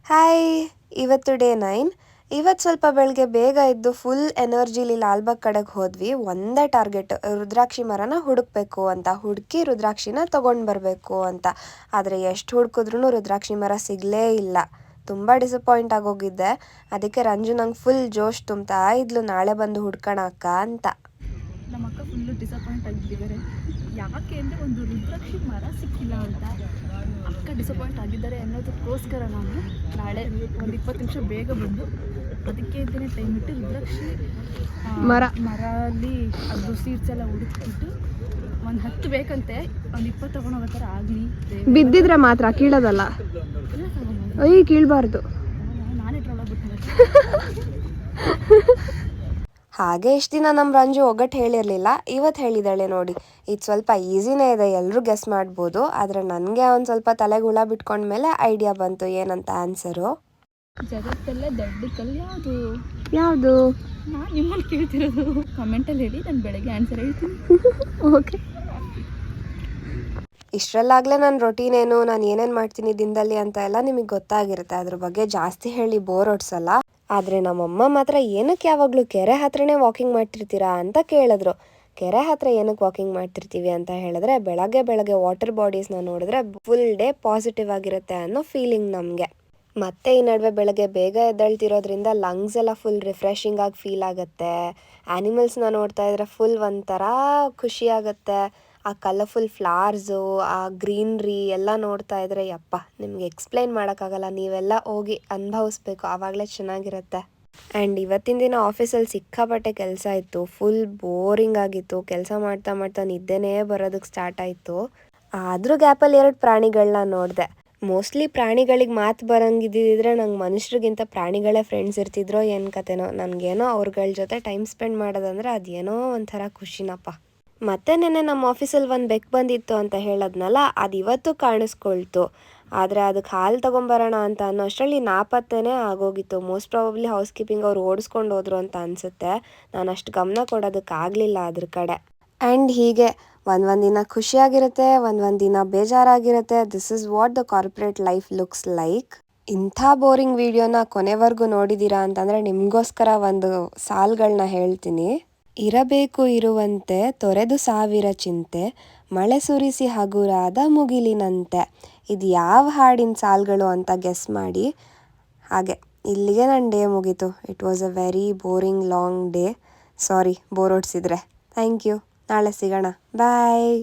Hi, ಇವತ್ತು day 9. ಇವತ್ತು ಸ್ವಲ್ಪ ಬೆಳಗ್ಗೆ ಬೇಗ ಎದ್ದು ಫುಲ್ ಎನರ್ಜಿಲಿ ಲಾಲ್ಬಾಗ್ ಕಡೆಗೆ ಹೋದ್ವಿ. ಒಂದೇ ಟಾರ್ಗೆಟ್, ರುದ್ರಾಕ್ಷಿ ಮರನ ಹುಡುಕ್ಬೇಕು ಅಂತ. ಹುಡುಕಿ ರುದ್ರಾಕ್ಷಿನ ತೊಗೊಂಡು ಬರಬೇಕು ಅಂತ. ಆದರೆ ಎಷ್ಟು ಹುಡುಕಿದ್ರೂ ರುದ್ರಾಕ್ಷಿ ಮರ ಸಿಗಲೇ ಇಲ್ಲ. ತುಂಬ ಡಿಸಪಾಯಿಂಟ್ ಆಗೋಗಿದ್ದೆ. ಅದಕ್ಕೆ ರಂಜು ನಂಗೆ ಫುಲ್ ಜೋಶ್ ತುಂಬ್ತಾ ಇದ್ಲು, ನಾಳೆ ಬಂದು ಹುಡ್ಕೋಣ ಅಕ್ಕ ಅಂತ. ನಮ್ಮ ಅಕ್ಕ ಫುಲ್ಲು ಡಿಸಪಾಯಿಂಟ್ ಆಗಿದ್ದಾರೆ. ಯಾಕೆ ಅಂದರೆ ಒಂದು ರುದ್ರಾಕ್ಷಿ ಮರ ಸಿಕ್ಕಿಲ್ಲ ಅಂತ ಅಕ್ಕ ಡಿಸಪಾಯಿಂಟ್ ಆಗಿದ್ದಾರೆ ಅನ್ನೋದಕ್ಕೋಸ್ಕರ ನಾನು ನಾಳೆ ಒಂದು 20 ನಿಮಿಷ ಬೇಗ ಬಂದು ಅದಕ್ಕೆ ಅಂತಲೇ ಟೈಮ್ ಇಟ್ಟು ರುದ್ರಾಕ್ಷಿ ಮರಲ್ಲಿ ಅದು ಸೀಡ್ಸ್ ಎಲ್ಲ ಹುಡುಕ್ಬಿಟ್ಟು ಒಂದು 10 ಬೇಕಂತೆ, ಒಂದು 20 ತೊಗೊಂಡೋಗೋ ಥರ ಆಗಲಿ. ಬಿದ್ದಿದ್ರೆ ಮಾತ್ರ ಕೀಳೋದಲ್ಲ, ಅಯ್ಯ ಕೀಳಬಾರ್ದು. ನಾನೇ ಟ್ರೋಲಾಗ್ಬಿಟ್ಟೆ. ಹಾಗೆ ಇಷ್ಟು ದಿನ ನಮ್ಮ ರಂಜು ಒಗ್ಗಟ್ಟು ಹೇಳಿರಲಿಲ್ಲ, ಇವತ್ತು ಹೇಳಿದ್ದಾಳೆ ನೋಡಿ. ಇದು ಸ್ವಲ್ಪ ಈಸಿನೇ ಇದೆ, ಎಲ್ಲರೂ ಗೆಸ್ ಮಾಡ್ಬೋದು. ಆದರೆ ನನಗೆ ಒಂದು ಸ್ವಲ್ಪ ತಲೆಗೆ ಹುಳ ಬಿಟ್ಕೊಂಡ್ಮೇಲೆ ಐಡಿಯಾ ಬಂತು ಏನಂತ ಆನ್ಸರು. ಜಗತ್ತಲ್ಲೇ ದೊಡ್ಡ ಕಲ್ಲು ಯಾವುದು? ಯಾವುದು? ನಾನು ನಿಮ್ಮಲ್ಲಿ ಕೇಳ್ತಿರೋದು. ಕಮೆಂಟಲ್ಲಿ ಹೇಳಿ, ನಾನು ಬೆಳಗ್ಗೆ ಆನ್ಸರ್ ಹೇಳ್ತೀನಿ. ಓಕೆ. ಇಷ್ಟರಲ್ಲಾಗಲೇ ನನ್ನ ರೊಟೀನ್ ಏನು, ನಾನು ಏನೇನು ಮಾಡ್ತೀನಿ ದಿನದಲ್ಲಿ ಅಂತ ಎಲ್ಲ ನಿಮಗೆ ಗೊತ್ತಾಗಿರುತ್ತೆ. ಅದ್ರ ಬಗ್ಗೆ ಜಾಸ್ತಿ ಹೇಳಿ ಬೋರ್ ಹೊಡ್ಸಲ್ಲ. ಆದರೆ ನಮ್ಮಮ್ಮ ಮಾತ್ರ ಏನಕ್ಕೆ ಯಾವಾಗಲೂ ಕೆರೆ ಹತ್ರನೇ ವಾಕಿಂಗ್ ಮಾಡ್ತಿರ್ತೀರಾ ಅಂತ ಕೇಳಿದ್ರು. ಕೆರೆ ಹತ್ರ ಏನಕ್ಕೆ ವಾಕಿಂಗ್ ಮಾಡ್ತಿರ್ತೀವಿ ಅಂತ ಹೇಳಿದ್ರೆ, ಬೆಳಗ್ಗೆ ವಾಟರ್ ಬಾಡೀಸ್ನ ನೋಡಿದ್ರೆ ಫುಲ್ ಡೇ ಪಾಸಿಟಿವ್ ಆಗಿರುತ್ತೆ ಅನ್ನೋ ಫೀಲಿಂಗ್ ನಮಗೆ. ಮತ್ತು ಈ ನಡುವೆ ಬೆಳಗ್ಗೆ ಬೇಗ ಎದ್ದೇಳ್ತಿರೋದ್ರಿಂದ ಲಂಗ್ಸ್ ಎಲ್ಲ ಫುಲ್ ರಿಫ್ರೆಶಿಂಗ್ ಆಗಿ ಫೀಲ್ ಆಗುತ್ತೆ. ಆ್ಯನಿಮಲ್ಸ್ನ ನೋಡ್ತಾ ಇದ್ರೆ ಫುಲ್ ಒಂಥರ ಖುಷಿ ಆಗುತ್ತೆ. ಆ ಕಲರ್ಫುಲ್ ಫ್ಲವರ್ಸು, ಆ ಗ್ರೀನ್ರಿ ಎಲ್ಲ ನೋಡ್ತಾ ಇದ್ರೆ ಯಪ್ಪ, ನಿಮ್ಗೆ ಎಕ್ಸ್ಪ್ಲೈನ್ ಮಾಡೋಕ್ಕಾಗಲ್ಲ. ನೀವೆಲ್ಲ ಹೋಗಿ ಅನುಭವಿಸ್ಬೇಕು, ಆವಾಗಲೇ ಚೆನ್ನಾಗಿರುತ್ತೆ. ಆ್ಯಂಡ್ ಇವತ್ತಿನ ದಿನ ಆಫೀಸಲ್ಲಿ ಸಿಕ್ಕಾಪಟ್ಟೆ ಕೆಲಸ ಇತ್ತು. ಫುಲ್ ಬೋರಿಂಗ್ ಆಗಿತ್ತು. ಕೆಲಸ ಮಾಡ್ತಾ ನಿದ್ದೆನೇ ಬರೋದಕ್ಕೆ ಸ್ಟಾರ್ಟ್ ಆಯಿತು. ಆದರೂ ಗ್ಯಾಪಲ್ಲಿ 2 ಪ್ರಾಣಿಗಳನ್ನ ನೋಡಿದೆ. ಮೋಸ್ಟ್ಲಿ ಪ್ರಾಣಿಗಳಿಗೆ ಮಾತು ಬರೋಂಗಿದ್ದಿದ್ರೆ ನಂಗೆ ಮನುಷ್ಯರಿಗಿಂತ ಪ್ರಾಣಿಗಳೇ ಫ್ರೆಂಡ್ಸ್ ಇರ್ತಿದ್ರೋ ಏನು ಕತೆನೋ. ನನಗೇನೋ ಅವ್ರಗಳ ಜೊತೆ ಟೈಮ್ ಸ್ಪೆಂಡ್ ಮಾಡೋದಂದ್ರೆ ಅದೇನೋ ಒಂಥರ ಖುಷಿನಪ್ಪ. ಮತ್ತೆ ನೆನ್ನೆ ನಮ್ಮ ಆಫೀಸಲ್ಲಿ ಒಂದು ಬೆಕ್ಕು ಬಂದಿತ್ತು ಅಂತ ಹೇಳೋದ್ನಲ್ಲ, ಅದು ಇವತ್ತು ಕಾಣಿಸ್ಕೊಳ್ತು. ಆದರೆ ಅದಕ್ಕೆ ಹಾಲು ತೊಗೊಂಬರೋಣ ಅಂತ ಅನ್ನೋ ಅಷ್ಟರಲ್ಲಿ ನಾಪತ್ತೆನೇ ಆಗೋಗಿತ್ತು. ಮೋಸ್ಟ್ ಪ್ರಾಬಬ್ಲಿ ಹೌಸ್ ಕೀಪಿಂಗ್ ಅವ್ರು ಓಡಿಸ್ಕೊಂಡು ಹೋದ್ರು ಅಂತ ಅನಿಸುತ್ತೆ. ನಾನು ಅಷ್ಟು ಗಮನ ಕೊಡೋದಕ್ಕಾಗಲಿಲ್ಲ ಅದ್ರ ಕಡೆ. ಆ್ಯಂಡ್ ಹೀಗೆ ಒಂದೊಂದು ದಿನ ಖುಷಿಯಾಗಿರುತ್ತೆ, ಒಂದೊಂದು ದಿನ ಬೇಜಾರಾಗಿರುತ್ತೆ. This is what the corporate life looks like. ಇಂಥ ಬೋರಿಂಗ್ ವಿಡಿಯೋನ ಕೊನೆವರೆಗೂ ನೋಡಿದ್ದೀರಾ ಅಂತಂದರೆ ನಿಮಗೋಸ್ಕರ ಒಂದು ಸಾಲುಗಳನ್ನ ಹೇಳ್ತೀನಿ. ಇರಬೇಕು ಇರುವಂತೆ ತೊರೆದು ಸಾವಿರ ಚಿಂತೆ, ಮಳೆ ಸುರಿಸಿ ಹಗುರಾದ ಮುಗಿಲಿನಂತೆ. ಇದು ಯಾವ ಹಾಡಿನ ಸಾಲುಗಳು ಅಂತ ಗೆಸ್ ಮಾಡಿ. ಹಾಗೆ ಇಲ್ಲಿಗೆ ನನ್ನ ಡೇ ಮುಗೀತು. It was a very boring long day. Sorry bore ಹೊಡ್ಸಿದ್ರೆ. Thank you. ನಾಳೆ ಸಿಗೋಣ. ಬಾಯ್.